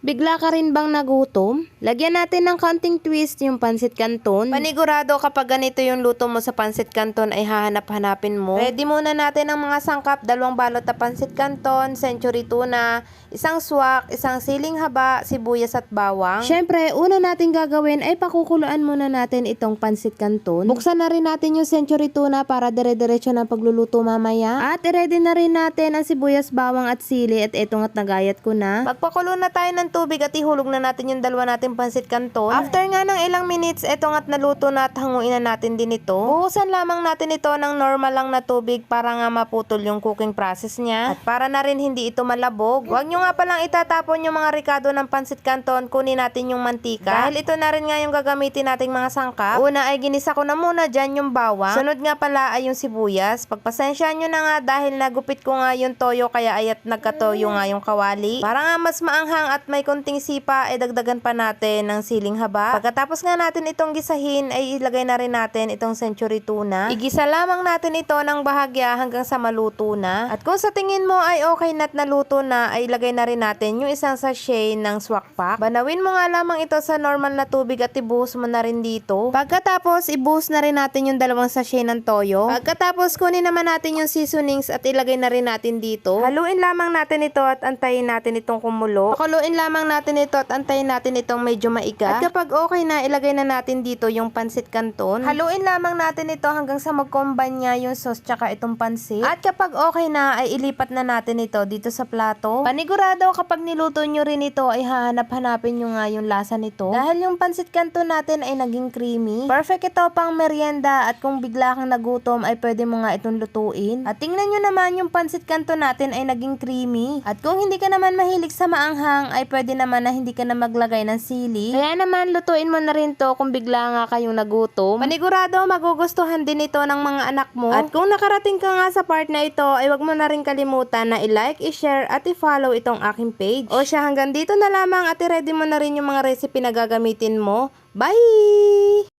Bigla ka rin bang nagutom? Lagyan natin ng kaunting twist yung pansit canton. Panigurado kapag ganito yung luto mo sa pansit canton ay hahanap-hanapin mo. Ready muna natin ang mga sangkap, 2 balot na pansit canton, century tuna, isang swak, isang siling haba, sibuyas at bawang. Syempre, una natin gagawin ay pakukuluan muna natin itong pansit canton. Buksan na rin natin yung century tuna para dire-diretso na pagluluto mamaya. At i-ready na rin natin ang sibuyas, bawang at sili at etong at nagayat ko na. Magpakulo na tayo ng tubig at ihulog na natin yung 2 nating pansit canton. After nga ng ilang minutes, etong at naluto na at hanguin na natin din ito. Buhusan lamang natin ito ng normal lang na tubig para nga maputol yung cooking process niya. At para na rin hindi ito malabog. Huwag nyo nga palang itatapon yung mga ricado ng pansit canton, kunin natin yung mantika. Dahil ito na rin nga yung gagamitin nating mga sangkap. Una ay ginisa ko na muna dyan yung bawang. Sunod nga pala ay yung sibuyas. Pagpasensyahan nyo na nga dahil nagupit ko nga yung toyo kaya ayat nagkatoyo nga yung kawali. Para nga mas maanghang at may konting sipa ay dagdagan pa natin ng siling haba. Pagkatapos nga natin itong gisahin ay ilagay na rin natin itong century tuna. Igisa lamang natin ito ng bahagya hanggang sa maluto na. At kung sa tingin mo ay okay na at naluto na ay ilagay na rin natin yung isang sachet ng swak pack. Banawin mo nga lamang ito sa normal na tubig at ibuhos mo na rin dito. Pagkatapos ibuhos na rin natin yung 2 sachet ng toyo. Pagkatapos kunin naman natin yung seasonings at ilagay na rin natin dito. Haluin lamang natin ito at antayin natin itong kumulo. Pakuluin lamang natin ito at antayin natin itong medyo maiga. At kapag okay na, ilagay na natin dito yung pansit canton. Haluin lamang natin ito hanggang sa mag-combine niya yung sauce tsaka itong pansit. At kapag okay na, ay ilipat na natin ito dito sa plato. Panigurado kapag niluto nyo rin ito ay hahanap-hanapin nyo nga yung lasa nito. Dahil yung pansit canton natin ay naging creamy. Perfect ito pang merienda at kung bigla kang nagutom ay pwede mo nga itong lutuin. At tingnan nyo naman yung pansit canton natin ay naging creamy. At kung hindi ka naman mahilig sa maanghang ay pwede naman na hindi ka na maglagay ng sili. Kaya naman lutuin mo na rin to kung bigla nga kayong nagutom. Panigurado magugustuhan din ito ng mga anak mo. At kung nakarating ka nga sa part na ito ay wag mo na rin kalimutan na i-like, i-share at i-follow itong aking page. O siya hanggang dito na lamang at i-ready mo na rin yung mga recipe na gagamitin mo. Bye!